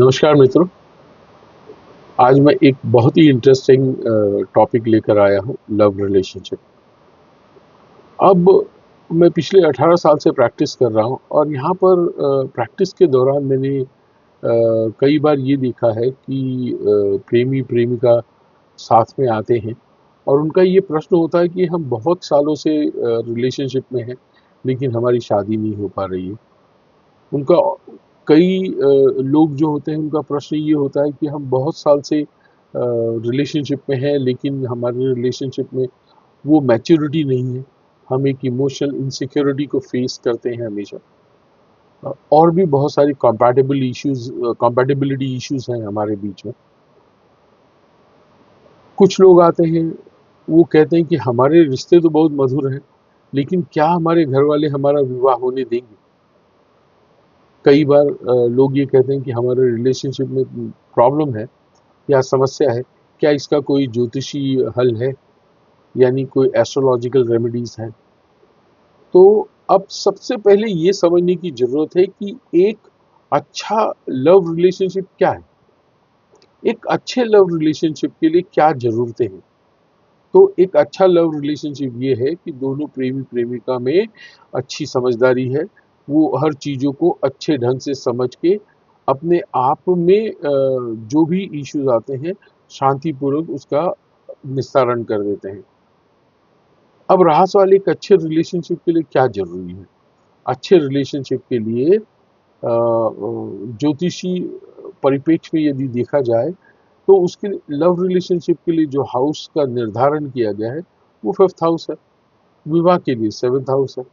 नमस्कार मित्रों। आज मैं एक बहुत ही इंटरेस्टिंग टॉपिक लेकर आया हूँ, लव रिलेशनशिप। अब मैं पिछले 18 साल से प्रैक्टिस कर रहा हूँ और यहाँ पर प्रैक्टिस के दौरान मैंने कई बार ये देखा है कि प्रेमी प्रेमिका साथ में आते हैं और उनका ये प्रश्न होता है कि हम बहुत सालों से रिलेशनशिप में हैं, लेकिन हमारी शादी नहीं हो पा रही है। उनका कई लोग जो होते हैं उनका प्रश्न ये होता है कि हम बहुत साल से रिलेशनशिप में हैं, लेकिन हमारे रिलेशनशिप में वो मैच्योरिटी नहीं है। हम एक इमोशनल इनसिक्योरिटी को फेस करते हैं हमेशा। और भी बहुत सारी कंपैटिबिलिटी इश्यूज हैं हमारे बीच में। कुछ लोग आते हैं, वो कहते हैं कि हमारे रिश्ते तो बहुत मधुर हैं, लेकिन क्या हमारे घर वाले हमारा विवाह होने देंगे? कई बार लोग ये कहते हैं कि हमारे रिलेशनशिप में प्रॉब्लम है या समस्या है, क्या इसका कोई ज्योतिषी हल है, यानी कोई एस्ट्रोलॉजिकल रेमेडीज हैं? तो अब सबसे पहले ये समझने की ज़रूरत है कि एक अच्छा लव रिलेशनशिप क्या है? एक अच्छे लव रिलेशनशिप के लिए क्या ज़रूरतें हैं? तो एक अच्छा लव रिलेशनशिप ये है कि दोनों प्रेमी-प्रेमिका में अच्छी समझदारी है, वो हर चीज़ों को अच्छे ढंग से समझ के अपने आप में जो भी इश्यूज़ आते हैं, शांतिपूर्वक उसका निस्तारण कर देते हैं। अब रहा सवाल एक अच्छे रिलेशनशिप के लिए क्या ज़रूरी है? अच्छे रिलेशनशिप के लिए ज्योतिषी परिप्रेक्ष्य में यदि देखा जाए, तो उसके लव रिलेशनशिप के लिए जो हाउस का निर्धारण किया गया है, वो 5th हाउस है। विवाह के लिए 7th हाउस है।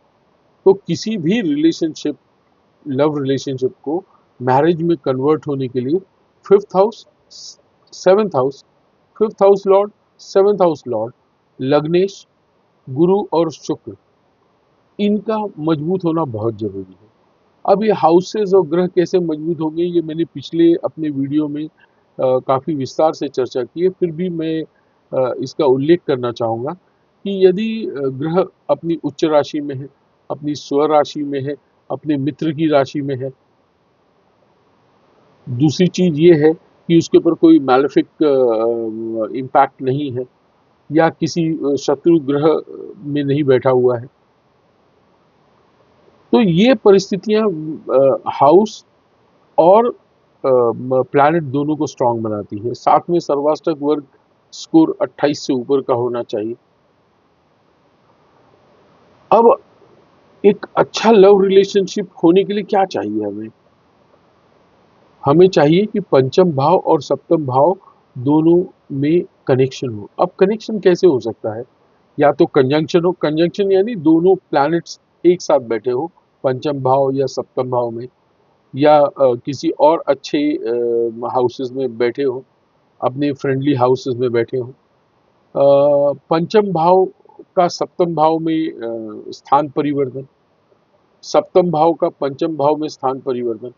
तो किसी भी रिलेशनशिप, लव रिलेशनशिप को मैरिज में कन्वर्ट होने के लिए 5th house, 7th house, 5th house lord, 7th house lord, लग्नेश, गुरु और शुक्र, इनका मजबूत होना बहुत जरूरी है। अब ये हाउसेस और ग्रह कैसे मजबूत होंगे, ये मैंने पिछले अपने वीडियो में काफ़ी विस्तार से चर्चा की है। फिर भी मैं इसका उल्लेख करना चाहूँगा कि यदि ग्रह अपनी उच्च राशि में है, अपनी स्व राशि में है, अपने मित्र की राशि में है, दूसरी चीज़ ये है कि उसके ऊपर कोई मैलेफिक इम्पैक्ट नहीं है या किसी शत्रु ग्रह में नहीं बैठा हुआ है, तो ये परिस्थितियाँ हाउस और प्लैनेट दोनों को स्ट्रांग बनाती है। साथ में सर्वाष्टक वर्ग स्कोर 28 से ऊपर का होना चाहिए। अब एक अच्छा लव रिलेशनशिप होने के लिए क्या चाहिए हमें? हमें चाहिए कि पंचम भाव और सप्तम भाव दोनों में कनेक्शन हो। अब कनेक्शन कैसे हो सकता है? या तो कंजंक्शन हो, कंजंक्शन यानी दोनों प्लैनेट्स एक साथ बैठे हो पंचम भाव या सप्तम भाव में, या किसी और अच्छे हाउसेस में बैठे हो, अपने फ्रेंडली हाउसेस में बैठे हो। पंचम भाव का सप्तम भाव में स्थान परिवर्तन, सप्तम भाव का पंचम भाव में स्थान परिवर्तन।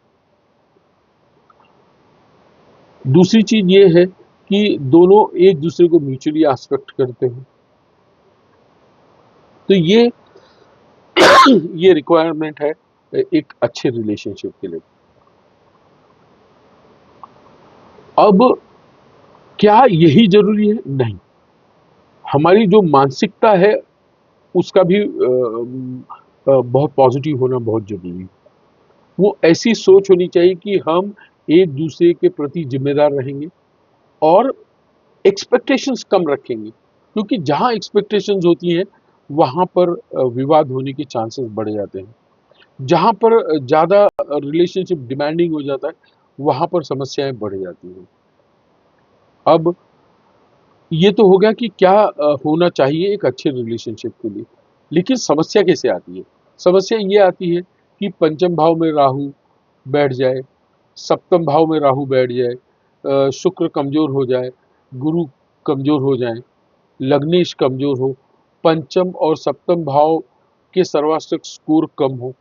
दूसरी चीज ये है कि दोनों एक दूसरे को म्यूचुअली एस्पेक्ट करते हैं। तो ये रिक्वायरमेंट है एक अच्छे रिलेशनशिप के लिए। अब क्या यही जरूरी है? नहीं, हमारी जो मानसिकता है उसका भी बहुत पॉजिटिव होना बहुत जरूरी है। वो ऐसी सोच होनी चाहिए कि हम एक दूसरे के प्रति जिम्मेदार रहेंगे और एक्सपेक्टेशंस कम रखेंगे, क्योंकि जहाँ एक्सपेक्टेशंस होती हैं वहाँ पर विवाद होने के चांसेस बढ़ जाते हैं। जहाँ पर ज़्यादा रिलेशनशिप डिमांडिंग हो जाता है, वहाँ पर समस्याएं बढ़ जाती हैं। अब ये तो हो गया कि क्या होना चाहिए एक अच्छे रिलेशनशिप के लिए, लेकिन समस्या कैसे आती है? समस्या ये आती है कि पंचम भाव में राहु बैठ जाए, सप्तम भाव में राहु बैठ जाए, शुक्र कमजोर हो जाए, गुरु कमजोर हो जाए, लग्नेश कमजोर हो, पंचम और सप्तम भाव के सर्वाष्टक स्कोर कम हो,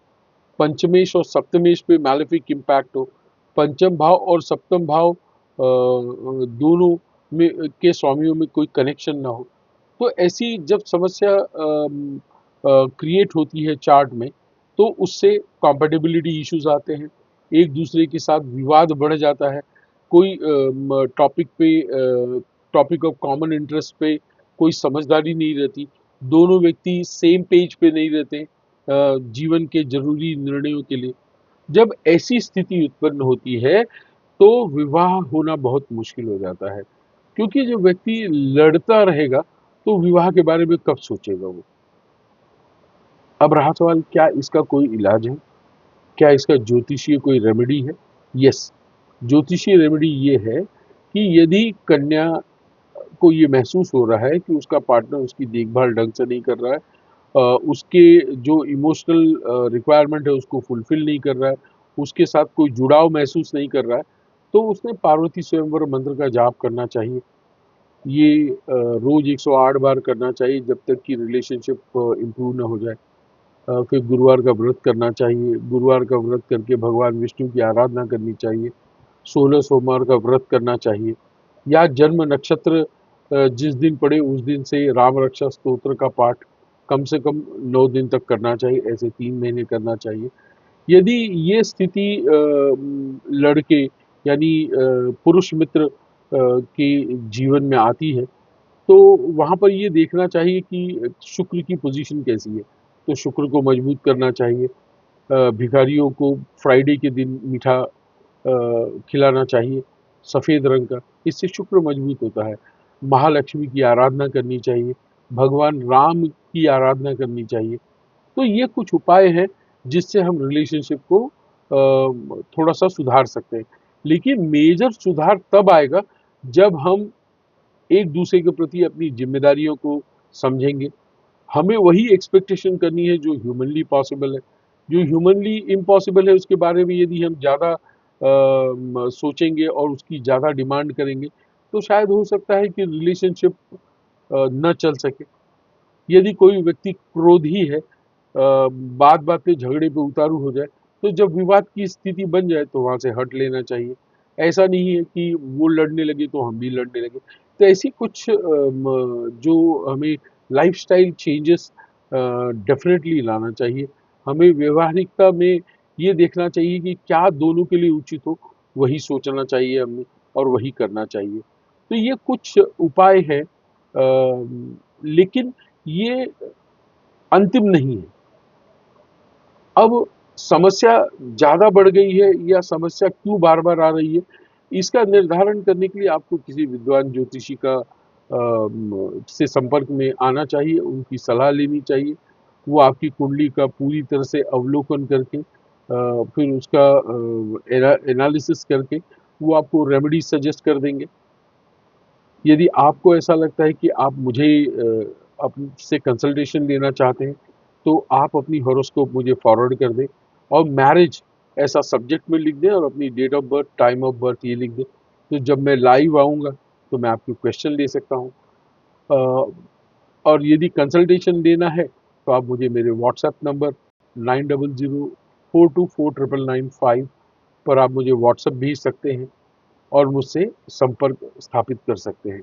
पंचमेश और सप्तमेश पे मैलेफिक इम्पैक्ट हो, पंचम भाव और सप्तम भाव दोनों में के स्वामियों में कोई कनेक्शन ना हो। तो ऐसी जब समस्या क्रिएट होती है चार्ट में, तो उससे कॉम्पेटिबिलिटी इश्यूज आते हैं। एक दूसरे के साथ विवाद बढ़ जाता है, कोई टॉपिक ऑफ कॉमन इंटरेस्ट पे कोई समझदारी नहीं रहती, दोनों व्यक्ति सेम पेज पे नहीं रहते जीवन के जरूरी निर्णयों के लिए। जब ऐसी स्थिति उत्पन्न होती है तो विवाह होना बहुत मुश्किल हो जाता है, क्योंकि जो व्यक्ति लड़ता रहेगा तो विवाह के बारे में कब सोचेगा वो। अब रहा सवाल, क्या इसका कोई इलाज है, क्या इसका ज्योतिषीय कोई रेमेडी है? यस, ज्योतिषीय रेमेडी ये है कि यदि कन्या को ये महसूस हो रहा है कि उसका पार्टनर उसकी देखभाल ढंग से नहीं कर रहा है, उसके जो इमोशनल रिक्वायरमेंट है उसको फुलफिल नहीं कर रहा है, उसके साथ कोई जुड़ाव महसूस नहीं कर रहा है, तो उसने पार्वती स्वयंवर मंत्र का जाप करना चाहिए। ये रोज 108 बार करना चाहिए जब तक कि रिलेशनशिप इम्प्रूव ना हो जाए। फिर गुरुवार का व्रत करना चाहिए, गुरुवार का व्रत करके भगवान विष्णु की आराधना करनी चाहिए, 16 सोमवार का व्रत करना चाहिए, या जन्म नक्षत्र जिस दिन पड़े उस दिन से राम रक्षा स्तोत्र का पाठ कम से कम 9 दिन तक करना चाहिए, ऐसे 3 महीने करना चाहिए। यदि ये स्थिति लड़के यानी पुरुष मित्र के जीवन में आती है, तो वहाँ पर ये देखना चाहिए कि शुक्र की पोजीशन कैसी है। तो शुक्र को मजबूत करना चाहिए, भिखारियों को फ्राइडे के दिन मीठा खिलाना चाहिए सफ़ेद रंग का, इससे शुक्र मजबूत होता है। महालक्ष्मी की आराधना करनी चाहिए, भगवान राम की आराधना करनी चाहिए। तो ये कुछ उपाय हैं जिससे हम रिलेशनशिप को थोड़ा सा सुधार सकते हैं, लेकिन मेजर सुधार तब आएगा जब हम एक दूसरे के प्रति अपनी जिम्मेदारियों को समझेंगे। हमें वही एक्सपेक्टेशन करनी है जो ह्यूमनली पॉसिबल है। जो ह्यूमनली इम्पॉसिबल है उसके बारे में यदि हम ज़्यादा सोचेंगे और उसकी ज़्यादा डिमांड करेंगे तो शायद हो सकता है कि रिलेशनशिप न चल सके। यदि कोई व्यक्ति क्रोधी है, बात बात पे झगड़े पे उतारू हो जाए, तो जब विवाद की स्थिति बन जाए तो वहाँ से हट लेना चाहिए। ऐसा नहीं है कि वो लड़ने लगे तो हम भी लड़ने लगे। तो ऐसी कुछ जो हमें लाइफस्टाइल चेंजेस डेफिनेटली लाना चाहिए। हमें व्यवहारिकता में ये देखना चाहिए कि क्या दोनों के लिए उचित हो, वही सोचना चाहिए हमें और वही करना चाहिए। तो ये कुछ उपाय हैं, लेकिन ये अंतिम नहीं है। अब समस्या ज़्यादा बढ़ गई है या समस्या क्यों बार-बार आ रही है, इसका निर्धारण करने के लिए आपको किसी विद्वान ज्योतिषी का से संपर्क में आना चाहिए, उनकी सलाह लेनी चाहिए। वो आपकी कुंडली का पूरी तरह से अवलोकन करके फिर उसका एनालिसिस करके वो आपको रेमेडी सजेस्ट कर देंगे। यदि आपको ऐसा लगता है कि आप मुझे आपसे कंसल्टेशन लेना चाहते हैं, तो आप अपनी हॉरोस्कोप मुझे फॉरवर्ड कर दें और मैरिज ऐसा सब्जेक्ट में लिख दें और अपनी date of birth, time of birth ये लिख दें। तो जब मैं लाइव आऊँगा, तो मैं आपके क्वेश्चन ले सकता हूँ। अ, और यदि कंसल्टेशन लेना है, तो आप मुझे मेरे व्हाट्सएप नंबर 9004249995 पर आप मुझे व्हाट्सएप भेज सकते हैं और मुझसे संपर्क स्थापित कर सकते हैं।